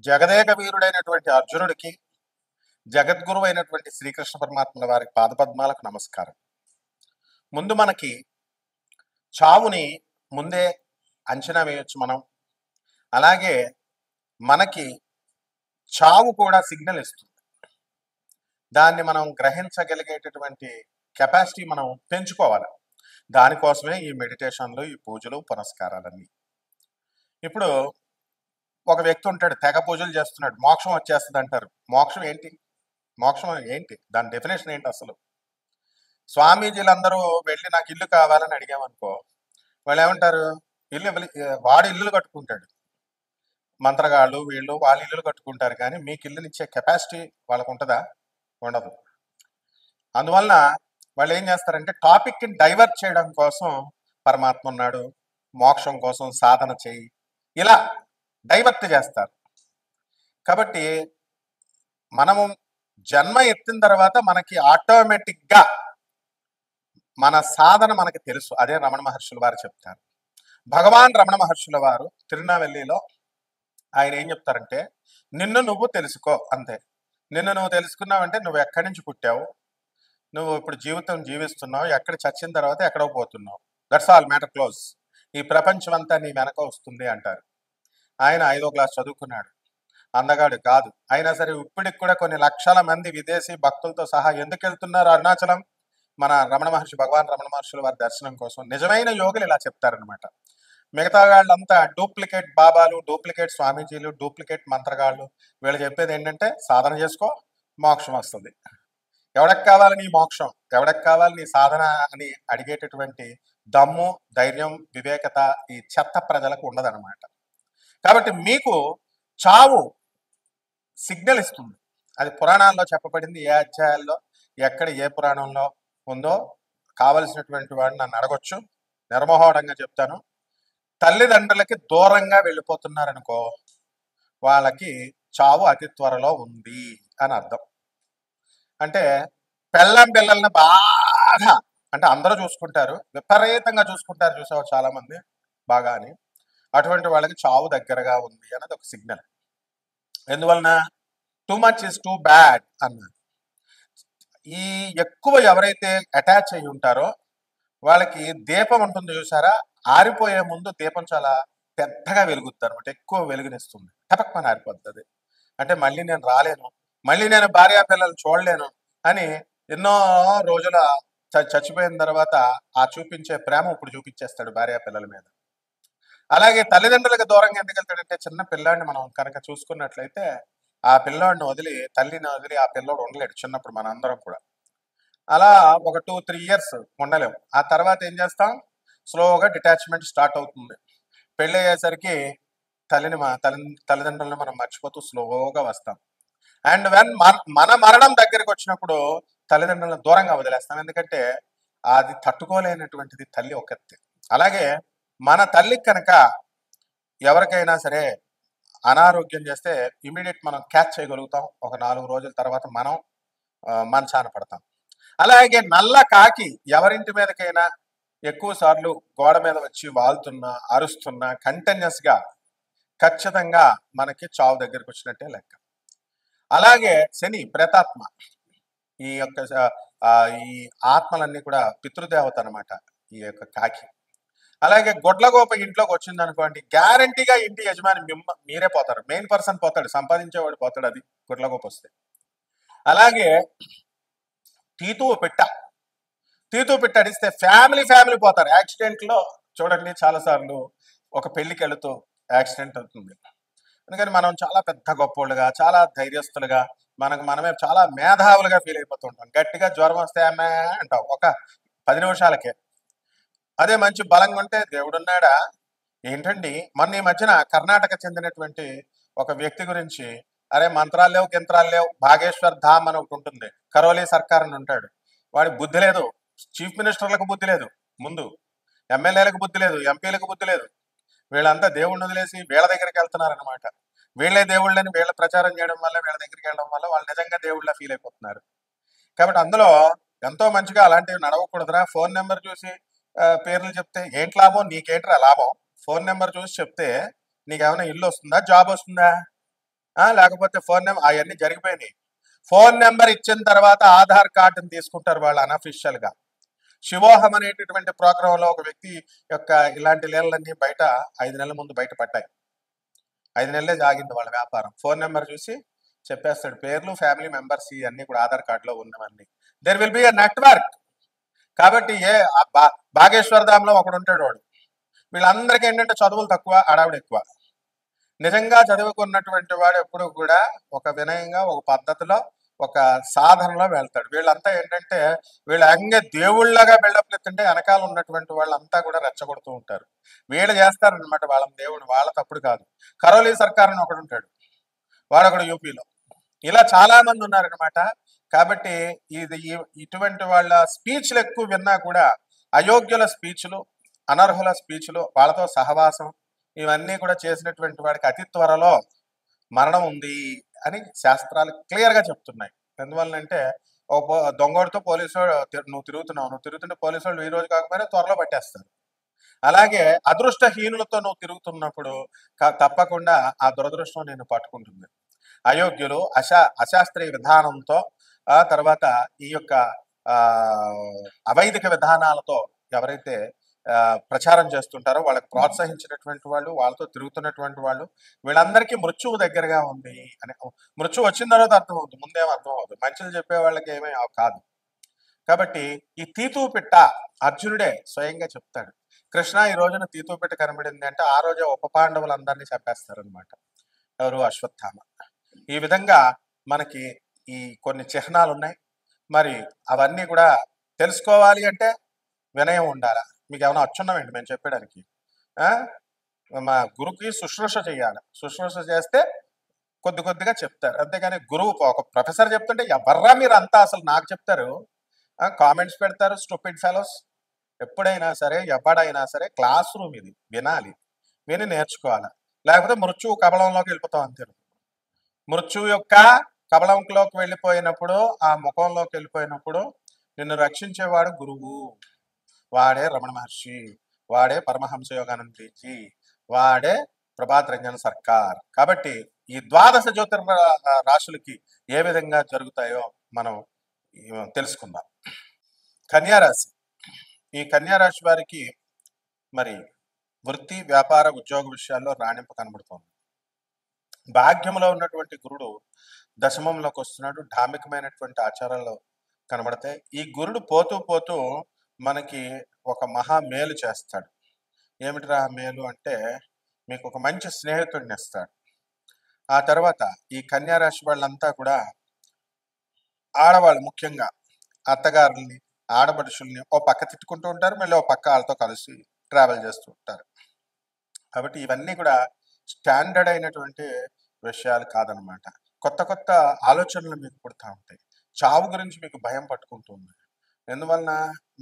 జగదేక వీరుడైనటువంటి అర్జునుడికి జగద్గురు అయినటువంటి శ్రీకృష్ణ పరమాత్మల వారి పాదపద్మాలకు నమస్కారం. ముందు మనకి చావుని ముందే అంచనా వేయొచ్చు మనం. అలాగే మనకి చావు కూడా సిగ్నల్ ఇస్తుంది. దాన్ని మనం గ్రహించగలిగేటటువంటి కెపాసిటీ మనం పెంచుకోవాలి. దానికోసమే ఈ మెడిటేషన్లు, ఈ పూజలు, పునస్కారాలన్నీ. ఇప్పుడు ఒక వ్యక్తి ఉంటాడు, తెగ పూజలు చేస్తున్నాడు, మోక్షం వచ్చేస్తుంది అంటారు. మోక్షం ఏంటి? మోక్షం ఏంటి? దాని డెఫినేషన్ ఏంటి అసలు? స్వామీజీలందరూ వెళ్ళి నాకు ఇల్లు కావాలని అడిగామనుకో, వాళ్ళు ఏమంటారు? వాడు ఇల్లులు కట్టుకుంటాడు. మంత్రగాళ్ళు వీళ్ళు వాళ్ళ ఇల్లులు కట్టుకుంటారు, కానీ మీకు ఇల్లునిచ్చే కెపాసిటీ వాళ్ళకు ఉంటుందా? ఉండదు. అందువలన వాళ్ళు ఏం చేస్తారంటే టాపిక్ని డైవర్ట్ చేయడం కోసం పరమాత్మ ఉన్నాడు, మోక్షం కోసం సాధన చేయి, ఇలా డైవర్ట్ చేస్తారు. కాబట్టి మనము జన్మ ఎత్తిన తర్వాత మనకి ఆటోమేటిక్గా మన సాధన మనకి తెలుసు. అదే రమణ మహర్షుల వారు చెప్తారు. భగవాన్ రమణ మహర్షుల వారు తిరునావెల్లిలో ఆయన ఏం చెప్తారంటే, నిన్ను నువ్వు తెలుసుకో, అంతే. నిన్ను నువ్వు తెలుసుకున్నావంటే నువ్వు ఎక్కడి నుంచి పుట్టావు, నువ్వు ఇప్పుడు జీవితం జీవిస్తున్నావు, ఎక్కడ చచ్చిన తర్వాత ఎక్కడో పోతున్నావు, దట్స్ ఆల్, మ్యాటర్ క్లోజ్. ఈ ప్రపంచం అంతా నీ వెనక వస్తుంది అంటారు. ఆయన 5వ క్లాస్ చదువుకున్నాడు, అందగాడు కాదు. అయినా సరే ఇప్పటికి కూడా కొన్ని లక్షల మంది విదేశీ భక్తులతో సహా ఎందుకు వెళ్తున్నారు అరుణాచలం? మన భగవాన్ రమణ మహర్షుల వారి దర్శనం కోసం. నిజమైన యోగులు ఇలా చెప్తారనమాట. మిగతా వాళ్ళంతా డూప్లికేట్ బాబాలు, డూప్లికేట్ స్వామీజీలు, డూప్లికేట్ మంత్రగాళ్ళు. వీళ్ళు చెప్పేది ఏంటంటే సాధన చేసుకో, మోక్షం వస్తుంది. ఎవడకి కావాలి నీ మోక్షం? ఎవడకి కావాలి నీ సాధన అని అడిగేటటువంటి దమ్ము, ధైర్యం, వివేకత ఈ చెత్త ప్రజలకు ఉండదన్నమాట. కాబట్టి మీకు చావు సిగ్నల్ ఇస్తుంది. అది పురాణాల్లో చెప్పబడింది. ఏ అధ్యాయాల్లో, ఎక్కడ, ఏ పురాణంలో ఉందో కావలసినటువంటి వాడిని నన్ను అడగొచ్చు, నిర్మోహడంగా చెప్తాను. తల్లిదండ్రులకి దూరంగా వెళ్ళిపోతున్నారనుకో, వాళ్ళకి చావు అతి త్వరలో ఉంది అని అర్థం. అంటే పిల్లల్ని బాగా, అంటే అందరూ చూసుకుంటారు, విపరీతంగా చూసుకుంటారు, చూసావు చాలా మంది బాగా అని. అటువంటి వాళ్ళకి చావు దగ్గరగా ఉంది అన్నది ఒక సిగ్నల్. ఎందువలన? Too much is too bad అన్నారు. ఈ ఎక్కువ ఎవరైతే అటాచ్ అయి ఉంటారో వాళ్ళకి దీపం ఉంటుంది చూసారా, ఆరిపోయే ముందు దీపం చాలా పెద్దగా వెలుగుతుంది అనమాట, ఎక్కువ వెలుగునిస్తుంది, టపక్మని ఆరిపోతుంది. అంటే మళ్ళీ నేను రాలేను, మళ్ళీ నేను భార్యా పిల్లలు చూడలేను అని ఎన్నో రోజుల చచ్చిపోయిన తర్వాత ఆ చూపించే ప్రేమ ఇప్పుడు చూపించేస్తాడు భార్యా పిల్లల మీద. అలాగే తల్లిదండ్రులకు దూరంగా ఎందుకు వెళ్తాడంటే, చిన్న పిల్లాడిని మనం కనుక చూసుకున్నట్లయితే ఆ పిల్లోడిని వదిలి, తల్లిని వదిలి ఆ పిల్లోడు ఉండలేడు చిన్నప్పుడు. మన అందరం కూడా అలా ఒక 2-3 ఇయర్స్ ఉండలేము. ఆ తర్వాత ఏం చేస్తాం? స్లోగా డిటాచ్మెంట్ స్టార్ట్ అవుతుంది. పెళ్ళి అయ్యేసరికి తల్లిదండ్రులను మనం మర్చిపోతూ స్లోగా వస్తాం. అండ్ వెన్ మన మరణం దగ్గరికి వచ్చినప్పుడు తల్లిదండ్రులను దూరంగా వదిలేస్తాం. ఎందుకంటే అది తట్టుకోలేనటువంటిది తల్లి ఒకటి. అలాగే మన తల్లికి కనుక ఎవరికైనా సరే అనారోగ్యం చేస్తే ఇమీడియట్ మనం క్యాచ్ చేయగలుగుతాం. ఒక 4 రోజుల తర్వాత మనం మంచాన పడతాం. అలాగే నల్ల కాకి ఎవరింటి మీదకైనా ఎక్కువ సార్లు గోడ మీద వచ్చి వాళ్తున్నా, అరుస్తున్నా కంటిన్యూస్గా, ఖచ్చితంగా మనకి చావు దగ్గరికి వచ్చినట్టే లెక్క. అలాగే శని ప్రేతాత్మ, ఈ యొక్క ఈ ఆత్మలన్నీ కూడా పితృదేవత అనమాట ఈ యొక్క కాకి. అలాగే గొడ్లగోప ఇంట్లోకి వచ్చింది అనుకోండి, గ్యారంటీగా ఇంటి యజమాని మీరే పోతారు, మెయిన్ పర్సన్ పోతాడు, సంపాదించేవాడు పోతాడు. అది గొడ్లగోప వస్తే. అలాగే తీతువు పిట్ట అడిస్తే ఫ్యామిలీ పోతారు. యాక్సిడెంట్లో చూడండి, చాలాసార్లు ఒక పెళ్లికి వెళుతూ యాక్సిడెంట్ అవుతుంది. అందుకని మనం చాలా పెద్ద గొప్పోళ్ళుగా, చాలా ధైర్యస్తులుగా, మనమే చాలా మేధావులుగా ఫీల్ అయిపోతుంటాం. గట్టిగా జ్వరం వస్తే అమ్మే అంటాం ఒక 10 నిమిషాలకే. అదే మంచి బలంగా ఉంటే దేవుడున్నాడా ఏంటండి. మొన్న ఈ మధ్యన కర్ణాటక చెందినటువంటి ఒక వ్యక్తి గురించి, అరే మంత్రాలు లేవు, గింత్రాలు లేవు, భాగేశ్వర్ ధామ్ అని ఒకటి ఉంటుంది, కరోలీ సర్కార్ అని ఉంటాడు. వాడికి బుద్ధి లేదు, చీఫ్ మినిస్టర్లకు బుద్ధి లేదు, ముందు ఎమ్మెల్యేలకు బుద్ధి లేదు, ఎంపీలకు బుద్ధి లేదు. వీళ్ళంతా దేవుడిని వదిలేసి వీళ్ళ దగ్గరికి వెళ్తున్నారనమాట. వీళ్ళే దేవుళ్ళని వీళ్ళ ప్రచారం చేయడం వల్ల, వీళ్ళ దగ్గరికి వెళ్ళడం వల్ల వాళ్ళు నిజంగా దేవుళ్ళ ఫీల్ అయిపోతున్నారు. కాబట్టి అందులో ఎంతో మంచిగా అలాంటివి నడవకూడదురా. ఫోన్ నెంబర్ చూసి పేర్లు చెప్తే ఏంటి లాభం? నీకేంట్రా లాభం? ఫోన్ నెంబర్ చూసి చెప్తే నీకేమైనా ఇల్లు వస్తుందా, జాబ్ వస్తుందా? లేకపోతే ఫోన్ నెంబర్ అవన్నీ జరిగిపోయినాయి. ఫోన్ నెంబర్ ఇచ్చిన తర్వాత ఆధార్ కార్డుని తీసుకుంటారు వాళ్ళు అనఫిషియల్గా. శివోహం అనేటటువంటి ప్రోగ్రాంలో ఒక వ్యక్తి యొక్క ఇలాంటి లీలలన్నీ బయట 5 నెలల ముందు బయట పడ్డాయి. 5 నెలలే జాగింది వాళ్ళ వ్యాపారం. ఫోన్ నెంబర్ చూసి చెప్పేస్తాడు, పేర్లు, ఫ్యామిలీ మెంబర్స్ ఇవన్నీ కూడా ఆధార్ కార్డులో ఉన్నవన్నీ. There will be a network. కాబట్టి బాగేశ్వర ధామ్లో ఒకడు ఉంటాడు. వాడు వీళ్ళందరికీ ఏంటంటే చదువులు తక్కువ, అడావిడ ఎక్కువ. నిజంగా చదువుకున్నటువంటి వాడు ఎప్పుడు కూడా ఒక వినయంగా, ఒక పద్ధతిలో, ఒక సాధనలో వెళ్తాడు. వీళ్ళంతా ఏంటంటే వీళ్ళు ఏకంగా దేవుళ్ళగా బిల్డప్ ఎత్తుంటే వెనకాల ఉన్నటువంటి వాళ్ళంతా కూడా రెచ్చగొడుతూ ఉంటారు. వీళ్ళు చేస్తారనమాట వాళ్ళని దేవుడు. వాళ్ళ తప్పుడు కాదు. కరోలీ సర్కార్ అని ఒకడు ఉంటాడు, వాడొకడు యూపీలో. ఇలా చాలా మంది ఉన్నారనమాట. కాబట్టి ఇటువంటి వాళ్ళ స్పీచ్లు ఎక్కువ విన్నా కూడా అయోగ్యుల స్పీచ్లు, అనర్హుల స్పీచ్లు, వాళ్ళతో సహవాసం ఇవన్నీ కూడా చేసినటువంటి వాడికి అతి త్వరలో మరణం ఉంది అని శాస్త్రాలు క్లియర్గా చెప్తున్నాయి. ఎందువల్లంటే దొంగోడితో పోలీసు నువ్వు తిరుగుతుంటే పోలీసు వాళ్ళు ఈ రోజు కాకపోయినా త్వరలో పట్టేస్తారు. అలాగే అదృష్టహీనులతో నువ్వు తిరుగుతున్నప్పుడు తప్పకుండా ఆ దురదృష్టం నేను పట్టుకుంటుంది. అయోగ్యులు, అశాస్త్రీయ విధానంతో, తర్వాత ఈ యొక్క అవైదిక విధానాలతో ఎవరైతే ప్రచారం చేస్తుంటారో వాళ్ళకి ప్రోత్సహించినటువంటి వాళ్ళు, వాళ్ళతో తిరుగుతున్నటువంటి వాళ్ళు, వీళ్ళందరికీ మృత్యువు దగ్గరగా ఉంది అని. మృత్యు వచ్చిన తర్వాత అర్థమవుతుంది, ముందేమో అర్థం అవుతుంది. మంచిలు చెప్పే వాళ్ళకి ఏమీ కాదు. కాబట్టి ఈ తీతూ పిట్ట అర్జునుడే స్వయంగా చెప్తాడు, కృష్ణ ఈ రోజున తీతూ పిట్ట కనబడింది అంటే ఆ రోజే ఉప పాండవులందరినీ చెప్పేస్తారనమాట. ఎవరు? అశ్వత్థామ. ఈ విధంగా మనకి ఈ కొన్ని చిహ్నాలు ఉన్నాయి. మరి అవన్నీ కూడా తెలుసుకోవాలి అంటే వినయం ఉండాలా. మీకు ఏమైనా అచ్చున్నామండి మేము చెప్పడానికి? మా గురువుకి శుశ్రూష చేయాలి. శుశ్రూష చేస్తే కొద్దిగా చెప్తారు. అంతేగాని గురువు ఒక ప్రొఫెసర్ చెప్తుంటే ఎవర్రా మీరు అంతా అసలు నాకు చెప్తారు, కామెంట్స్ పెడతారు. Stupid fellows. ఎప్పుడైనా సరే ఎవడైనా సరే క్లాస్ రూమ్ ఇది, వినాలి, విని నేర్చుకోవాలి. లేకపోతే మృత్యువు కబలంలోకి వెళ్ళిపోతాం అంతే. మృత్యువు యొక్క కబలంలోకి వెళ్ళిపోయినప్పుడు, ఆ ముఖంలోకి వెళ్ళిపోయినప్పుడు నిన్ను రక్షించేవాడు గురువు. వాడే రమణ మహర్షి, వాడే పరమహంస యోగానందజీ, వాడే ప్రభాత్ రంజన్ సర్కార్. కాబట్టి ఈ ద్వాదశ జ్యోతిర్మ రాశులకి ఏ విధంగా జరుగుతాయో మనం తెలుసుకుందాం. కన్యారాశి. ఈ కన్యారాశి వారికి మరి వృత్తి, వ్యాపార, ఉద్యోగ విషయాల్లో రాణింపు కనబడుతోంది. భాగ్యంలో ఉన్నటువంటి గురుడు దశమంలోకి వస్తున్నాడు. ధార్మికమైనటువంటి ఆచారాల్లో కనబడతాయి. ఈ గురుడు పోతూ పోతూ మనకి ఒక మహా మేలు చేస్తాడు. ఏమిటిరా మేలు అంటే మీకు ఒక మంచి స్నేహితుడిని ఇస్తాడు. ఆ తర్వాత ఈ కన్యారాశి వాళ్ళంతా కూడా ఆడవాళ్ళు, ముఖ్యంగా అత్తగారుల్ని, ఆడపడుషుల్ని ఓ పక్క తిట్టుకుంటూ ఉంటారు, మళ్ళీ ఓ పక్క వాళ్ళతో కలిసి ట్రావెల్ చేస్తూ ఉంటారు. కాబట్టి ఇవన్నీ కూడా స్టాండర్డ్ అయినటువంటి విషయాలు కాదనమాట. కొత్త ఆలోచనలు మీకు పుడతా ఉంటాయి. చావు గురించి మీకు భయం పట్టుకుంటుంది. ఎందువలన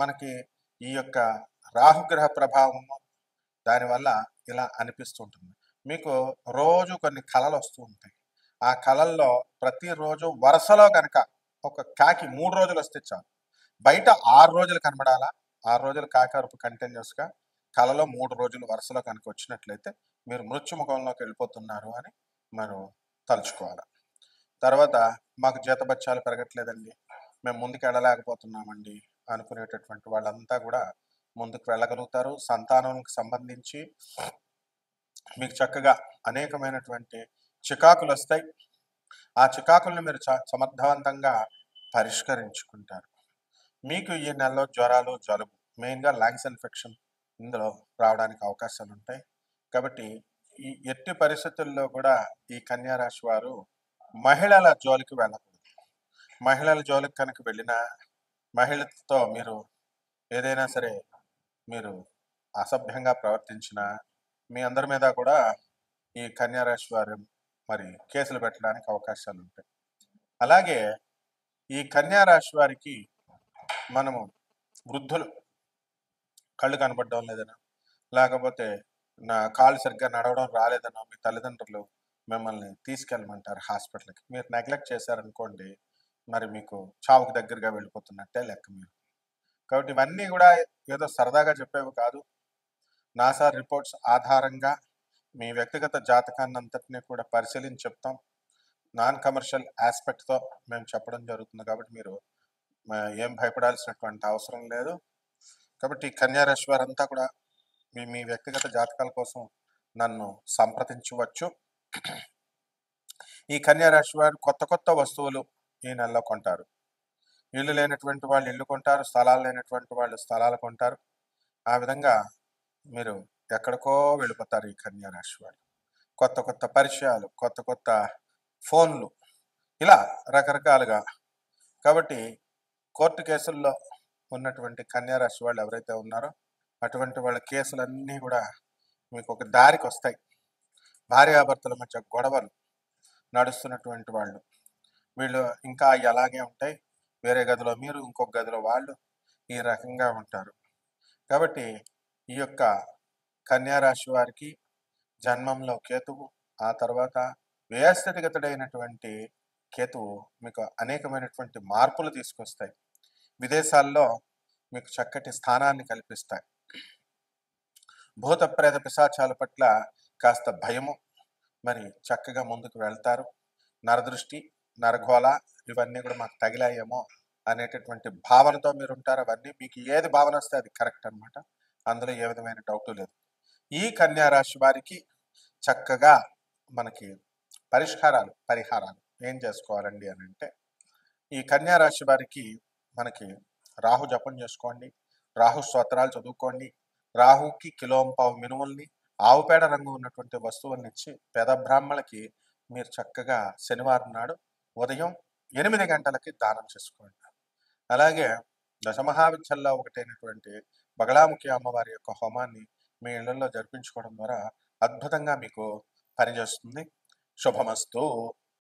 మనకి ఈ యొక్క రాహుగ్రహ ప్రభావము, దానివల్ల ఇలా అనిపిస్తుంటుంది. మీకు రోజు కొన్ని కళలు వస్తూ ఉంటాయి. ఆ కళల్లో ప్రతిరోజు వరుసలో కనుక ఒక కాకి 3 రోజులు వస్తే చాలు. బయట 6 రోజులు కనబడాలా. 6 రోజులు కాకి అరుపు కంటిన్యూస్గా, కళలో 3 రోజులు వరుసలో కనుక వచ్చినట్లయితే మీరు మృత్యుముఖంలోకి వెళ్ళిపోతున్నారు అని మనం తలుచుకోవాలి. తర్వాత మాకు జీతబత్యాలు పెరగట్లేదండి, మేము ముందుకు వెళ్ళలేకపోతున్నామండి అనుకునేటటువంటి వాళ్ళంతా కూడా ముందుకు వెళ్ళగలుగుతారు. సంతానానికి సంబంధించి మీకు చక్కగా అనేకమైనటువంటి చికాకులు వస్తాయి. ఆ చికాకులను మీరు సమర్థవంతంగా పరిష్కరించుకుంటారు. మీకు ఈ నెలలో జ్వరాలు, జలుబు, మెయిన్గా లంగ్స్ ఇన్ఫెక్షన్ ఇందులో రావడానికి అవకాశాలు ఉంటాయి. కాబట్టి ఈ ఎట్టి పరిస్థితుల్లో కూడా ఈ కన్యారాశి వారు మహిళల జోలికి వెళ్ళకూడదు. మహిళల జోలికి కనుక వెళ్ళినా, మహిళతో మీరు ఏదైనా సరే మీరు అసభ్యంగా ప్రవర్తించిన మీ అందరి మీద కూడా ఈ కన్యారాశి వారు మరి కేసులు పెట్టడానికి అవకాశాలు ఉంటాయి. అలాగే ఈ కన్యారాశి వారికి మనము వృద్ధులు కళ్ళు కనబడడం లేదనో, లేకపోతే నా కాళ్ళు సరిగ్గా నడవడం రాలేదనో మీ తల్లిదండ్రులు మిమ్మల్ని తీసుకెళ్ళమంటారు హాస్పిటల్కి. మీరు నెగ్లెక్ట్ చేశారనుకోండి, మరి మీకు చావుకు దగ్గరగా వెళ్ళిపోతున్నట్టే లెక్క మీరు. కాబట్టి ఇవన్నీ కూడా ఏదో సరదాగా చెప్పేవి కాదు. నాసా రిపోర్ట్స్ ఆధారంగా మీ వ్యక్తిగత జాతకాన్ని అంతటినీ కూడా పరిశీలించి చెప్తాం. నాన్ కమర్షియల్ ఆస్పెక్ట్తో మేము చెప్పడం జరుగుతుంది కాబట్టి మీరు ఏం భయపడాల్సినటువంటి అవసరం లేదు. కాబట్టి కన్యా రాశి వారంతా కూడా మీ మీ వ్యక్తిగత జాతకాల కోసం నన్ను సంప్రదించవచ్చు. ఈ కన్యా రాశి వారు కొత్త కొత్త వస్తువులు ఈ నెలలో కొంటారు. ఇల్లు లేనటువంటి వాళ్ళు ఇల్లు కొంటారు, స్థలాలు లేనటువంటి వాళ్ళు స్థలాలు కొంటారు. ఆ విధంగా మీరు ఎక్కడికో వెళ్ళిపోతారు ఈ కన్యా రాశి వాళ్ళు. కొత్త కొత్త పరిచయాలు, కొత్త కొత్త ఫోన్లు, ఇలా రకరకాలుగా. కాబట్టి కోర్టు కేసుల్లో ఉన్నటువంటి కన్యా రాశి వాళ్ళు ఎవరైతే ఉన్నారో అటువంటి వాళ్ళ కేసులన్నీ కూడా మీకు ఒక దారికి వస్తాయి. భార్యాభర్తల మధ్య గొడవలు నడుస్తున్నటువంటి వాళ్ళు, వీళ్ళు ఇంకా అలాగే ఉంటాయి. వేరే గదిలో మీరు, ఇంకొక గదిలో వాళ్ళు, ఈ రకంగా ఉంటారు. కాబట్టి ఈ యొక్క కన్యా రాశి వారికి జన్మంలో కేతువు, ఆ తర్వాత వ్యయస్థితిగతుడైనటువంటి కేతువు మీకు అనేకమైనటువంటి మార్పులు తీసుకొస్తాయి. విదేశాల్లో మీకు చక్కటి స్థానాన్ని కల్పిస్తాయి. భూత ప్రేత పిశాచాల పట్ల కాస్త భయము, మరి చక్కగా ముందుకు వెళ్తారు. నరదృష్టి, నరఘోల ఇవన్నీ కూడా మాకు తగిలాయేమో అనేటటువంటి భావనతో మీరు ఉంటారు. అవన్నీ మీకు ఏది భావన వస్తే అది కరెక్ట్ అనమాట. అందులో ఏ విధమైన డౌట్ లేదు. ఈ కన్యా రాశి వారికి చక్కగా మనకి పరిహారాలు ఏం చేసుకోవాలండి అని అంటే, ఈ కన్యా రాశి వారికి మనకి రాహు జపం చేసుకోండి, రాహు స్తోత్రాలు చదువుకోండి. రాహుకి కిలోంపావు మినుముల్ని, ఆవుపేడ రంగు ఉన్నటువంటి వస్తువుల్ని ఇచ్చి పేద బ్రాహ్మణులకి మీరు చక్కగా శనివారం నాడు ఉదయం 8 గంటలకి దానం చేసుకోండి. అలాగే దశమహావిద్యల్లో ఒకటైనటువంటి బగళాముఖి అమ్మవారి యొక్క హోమాన్ని మీ ఇళ్లలో జరిపించుకోవడం ద్వారా అద్భుతంగా మీకు పనిచేస్తుంది. శుభమస్తు.